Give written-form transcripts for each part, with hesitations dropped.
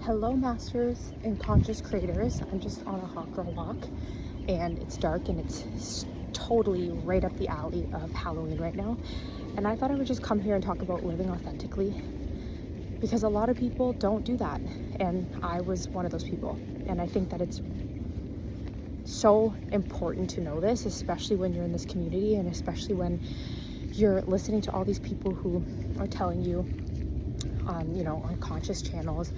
Hello, masters and conscious creators. I'm just on a hot girl walk and it's dark and it's totally right up the alley of Halloween right now. And I thought I would just come here and talk about living authentically because a lot of people don't do that. And I was one of those people. And I think that it's so important to know this, especially when you're in this community and especially when you're listening to all these people who are telling you on conscious channels,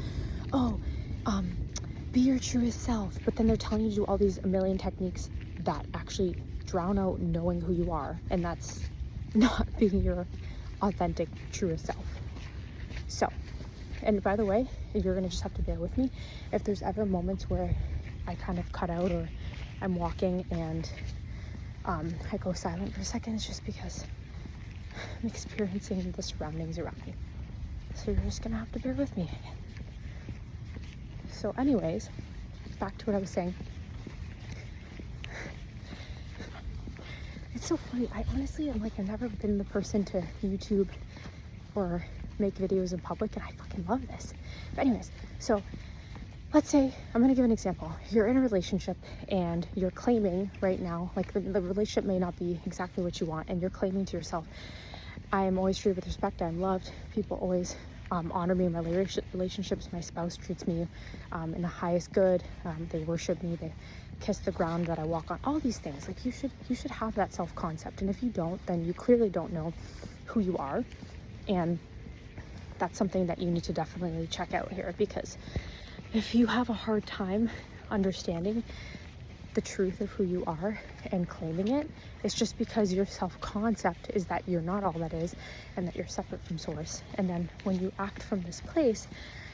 be your truest self, but then they're telling you to do all these a million techniques that actually drown out knowing who you are, and that's not being your authentic truest self. So, and by the way, you're gonna just have to bear with me if there's ever moments where I kind of cut out or I'm walking and I go silent for a second. It's just because I'm experiencing the surroundings around me. So you're just gonna have to bear with me. So anyways, back to what I was saying. It's so funny. I honestly am I've never been the person to YouTube or make videos in public, and I fucking love this. But anyways, so let's say, I'm gonna give an example. You're in a relationship and you're claiming right now, the relationship may not be exactly what you want, and you're claiming to yourself, I am always treated with respect, I'm loved, people always honor me in my relationships, my spouse treats me in the highest good, they worship me, they kiss the ground that I walk on, all these things. You should have that self-concept, and if you don't, then you clearly don't know who you are, and that's something that you need to definitely check out here, because if you have a hard time understanding the truth of who you are and claiming it, it's just because your self-concept is that you're not all that is and that you're separate from source. And then when you act from this place,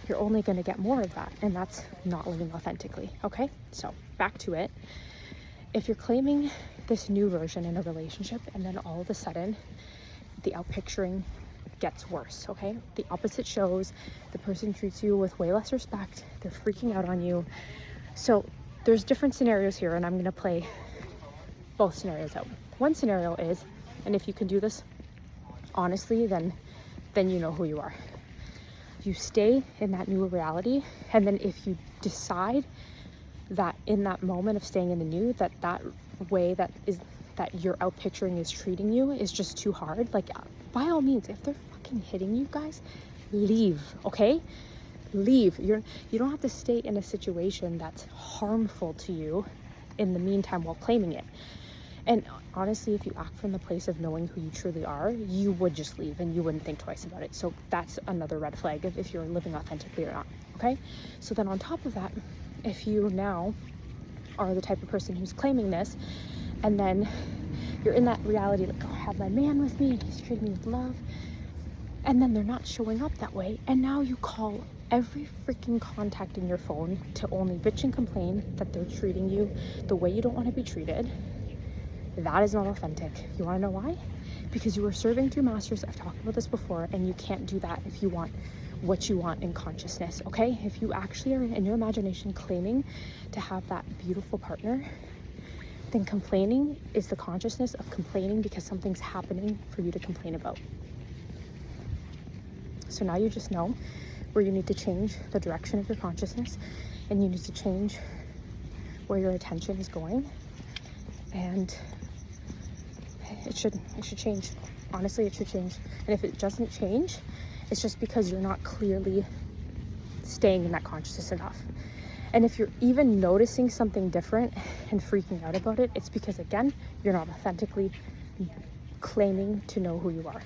you're only going to get more of that, and that's not living authentically. Okay, so back to it. If you're claiming this new version in a relationship and then all of a sudden the outpicturing gets worse, okay, the opposite shows, the person treats you with way less respect, they're freaking out on you. So there's different scenarios here, and I'm going to play both scenarios out. One scenario is, and if you can do this honestly, then you know who you are. You stay in that new reality, and then if you decide that in that moment of staying in the new, that way that your outpicturing is treating you is just too hard, by all means, if they're fucking hitting you guys, leave, okay? Leave. You don't have to stay in a situation that's harmful to you in the meantime while claiming it. And honestly, if you act from the place of knowing who you truly are, you would just leave and you wouldn't think twice about it. So that's another red flag if you're living authentically or not, okay? So then on top of that, if you now are the type of person who's claiming this, and then you're in that reality, I have my man with me, he's treating me with love, and then they're not showing up that way, and now you call every freaking contact in your phone to only bitch and complain that they're treating you the way you don't want to be treated. That is not authentic. You want to know why? Because you are serving two masters. I've talked about this before, and you can't do that if you want what you want in consciousness, okay? If you actually are in your imagination claiming to have that beautiful partner, then complaining is the consciousness of complaining because something's happening for you to complain about. So now you just know where you need to change the direction of your consciousness, and you need to change where your attention is going, and it should change. Honestly, it should change. And if it doesn't change, it's just because you're not clearly staying in that consciousness enough. And if you're even noticing something different and freaking out about it, it's because, again, you're not authentically claiming to know who you are.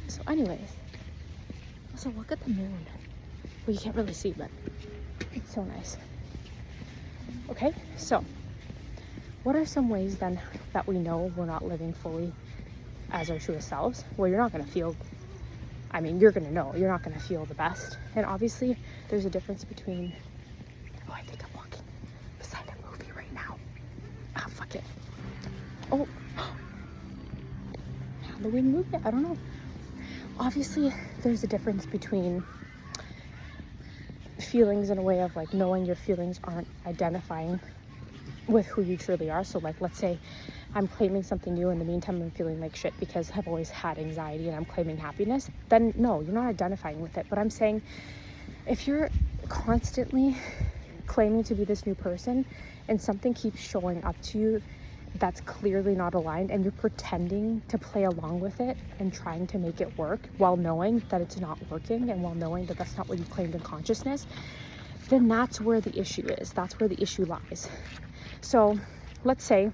So anyways, also look at the moon. Well, you can't really see, but it's so nice. Okay, so what are some ways then that we know we're not living fully as our truest selves? Well, you're not going to feel, you're going to know, you're not going to feel the best. And obviously there's a difference between, I think I'm walking beside a movie right now. Fuck it. Oh, Halloween movie? I don't know. Obviously there's a difference between feelings in a way of knowing your feelings aren't identifying with who you truly are. So let's say I'm claiming something new. In the meantime, I'm feeling like shit because I've always had anxiety and I'm claiming happiness, then no, you're not identifying with it. But I'm saying, if you're constantly claiming to be this new person and something keeps showing up to you that's clearly not aligned, and you're pretending to play along with it and trying to make it work while knowing that it's not working, and while knowing that that's not what you claimed in consciousness, then that's where the issue is. That's where the issue lies. So let's say,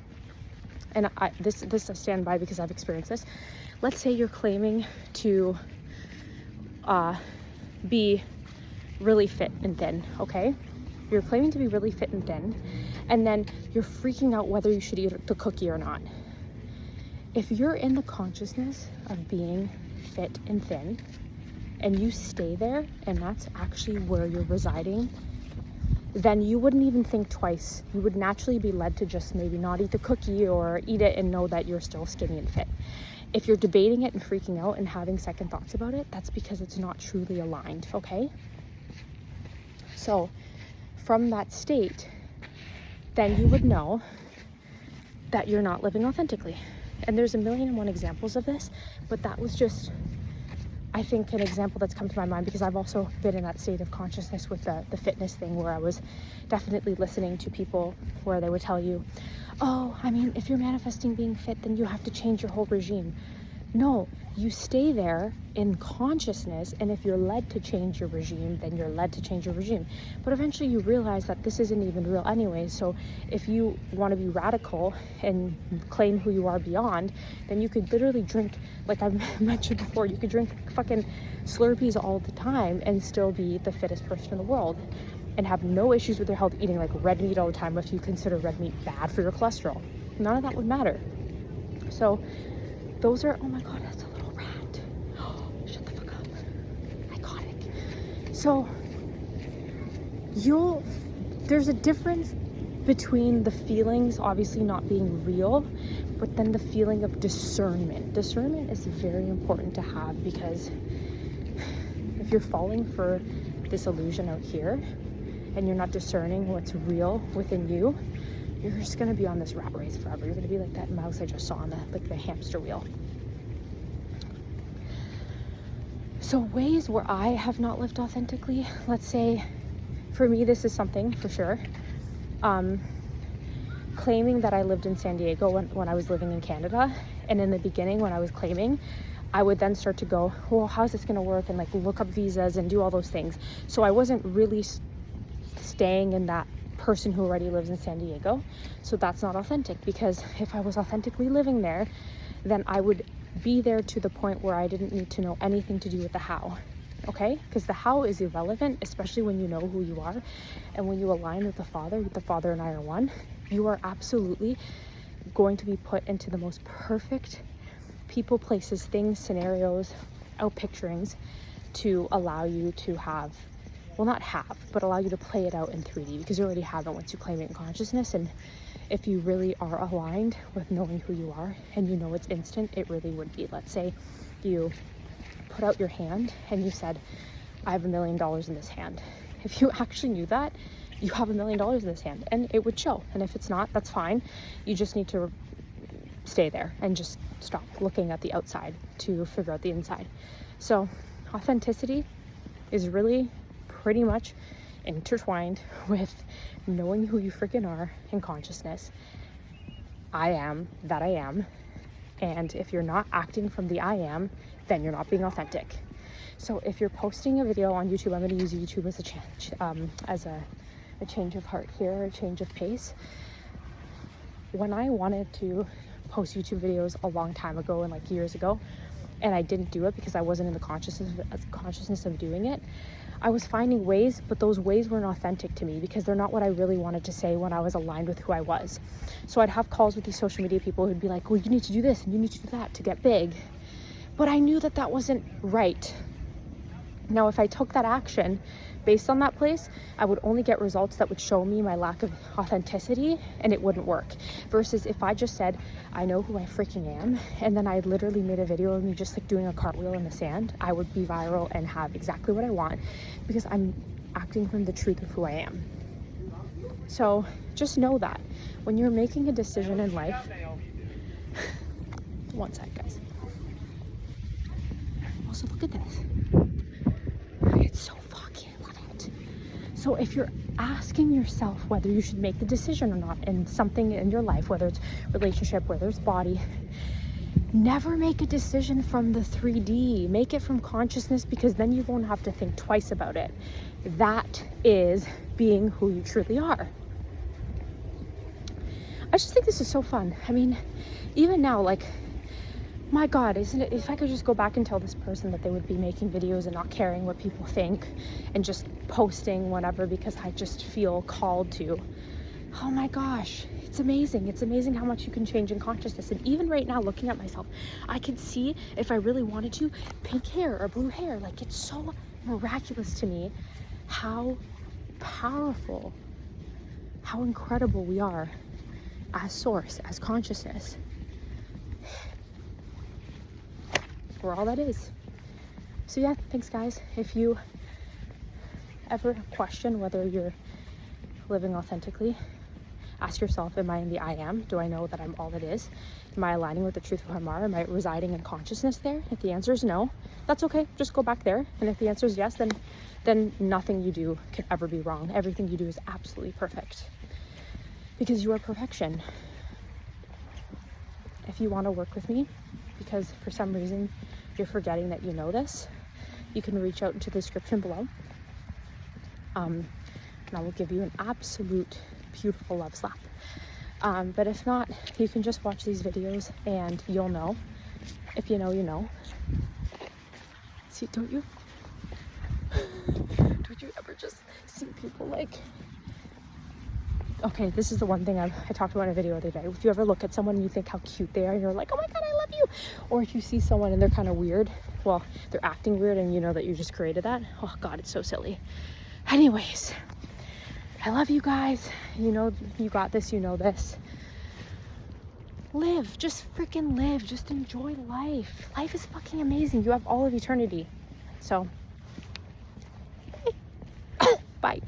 and this I stand by because I've experienced this. Let's say you're claiming to be really fit and thin, okay? You're claiming to be really fit and thin, and then you're freaking out whether you should eat the cookie or not. If you're in the consciousness of being fit and thin, and you stay there, and that's actually where you're residing, then you wouldn't even think twice. You would naturally be led to just maybe not eat the cookie or eat it and know that you're still skinny and fit. If you're debating it and freaking out and having second thoughts about it, that's because it's not truly aligned, okay? So from that state, then you would know that you're not living authentically. And there's a million and one examples of this, but that was just, I think, an example that's come to my mind because I've also been in that state of consciousness with the fitness thing, where I was definitely listening to people where they would tell you, oh, I mean, if you're manifesting being fit, then you have to change your whole regime. No, you stay there in consciousness, and if you're led to change your regime, then you're led to change your regime. But eventually you realize that this isn't even real anyway, so if you want to be radical and claim who you are beyond, then you could literally drink, like I've mentioned before, you could drink fucking Slurpees all the time and still be the fittest person in the world and have no issues with your health, eating like red meat all the time if you consider red meat bad for your cholesterol. None of that would matter. So those are, oh my God, that's a little rat. Oh, shut the fuck up. Iconic. So there's a difference between the feelings obviously not being real, but then the feeling of discernment. Discernment is very important to have, because if you're falling for this illusion out here and you're not discerning what's real within you, you're just gonna be on this rat race forever. You're gonna be like that mouse I just saw on the hamster wheel. So ways where I have not lived authentically, let's say, for me, this is something for sure. Claiming that I lived in San Diego when I was living in Canada, and in the beginning when I was claiming, I would then start to go, well, how's this gonna work, and like look up visas and do all those things. So I wasn't really staying in that person who already lives in San Diego. So that's not authentic, because if I was authentically living there, then I would be there to the point where I didn't need to know anything to do with the how. Okay? Because the how is irrelevant, especially when you know who you are and when you align with the Father and I are one. You are absolutely going to be put into the most perfect people, places, things, scenarios, outpicturings to allow you to have, well, not have, but allow you to play it out in 3D, because you already have it once you claim it in consciousness. And if you really are aligned with knowing who you are and you know it's instant, it really would be. Let's say you put out your hand and you said, I have $1 million in this hand. If you actually knew that, you have $1 million in this hand, and it would show. And if it's not, that's fine. You just need to stay there and just stop looking at the outside to figure out the inside. So authenticity is really pretty much intertwined with knowing who you freaking are in consciousness. I am that I am. And if you're not acting from the I am, then you're not being authentic. So if you're posting a video on YouTube, I'm going to use YouTube as a change of heart here, a change of pace. When I wanted to post YouTube videos a long time ago, and like years ago, and I didn't do it because I wasn't in the consciousness of doing it, I was finding ways, but those ways weren't authentic to me because they're not what I really wanted to say when I was aligned with who I was. So I'd have calls with these social media people who'd be like, well, you need to do this and you need to do that to get big. But I knew that that wasn't right. Now, if I took that action based on that place, I would only get results that would show me my lack of authenticity, and it wouldn't work. Versus if I just said, I know who I freaking am, and then I literally made a video of me just like doing a cartwheel in the sand, I would be viral and have exactly what I want because I'm acting from the truth of who I am. So just know that when you're making a decision in life, One sec, guys. Also, look at this. It's so fucking, I love it. So if you're asking yourself whether you should make the decision or not in something in your life, whether it's relationship, whether it's body, never make a decision from the 3D. Make it from consciousness, because then you won't have to think twice about it. That is being who you truly are. I just think this is so fun. I mean, even now, like, my God, isn't it, if I could just go back and tell this person that they would be making videos and not caring what people think and just posting whatever because I just feel called to. Oh my gosh, it's amazing. It's amazing how much you can change in consciousness. And even right now, looking at myself, I can see, if I really wanted to, pink hair or blue hair. Like, it's so miraculous to me how powerful, how incredible we are as source, as consciousness. We're all that is. So yeah, thanks guys. If you ever question whether you're living authentically, ask yourself, am I in the I am? Do I know that I'm all that is? Am I aligning with the truth of who I am? Am I residing in consciousness there? If the answer is no, that's okay. Just go back there. And if the answer is yes, then nothing you do can ever be wrong. Everything you do is absolutely perfect, because you are perfection. If you want to work with me, because for some reason you're forgetting that you know this, you can reach out into the description below. And I will give you an absolute beautiful love slap. But if not, you can just watch these videos and you'll know. If you know, you know. See, don't you ever just see people like, okay, this is the one thing I talked about in a video the other day. If you ever look at someone and you think how cute they are, and you're like, oh my God, I love you. Or if you see someone and they're kind of weird, well, they're acting weird and you know that you just created that. Oh God, it's so silly. Anyways, I love you guys. You know, you got this, you know this. Live, just freaking live. Just enjoy life. Life is fucking amazing. You have all of eternity. So, bye.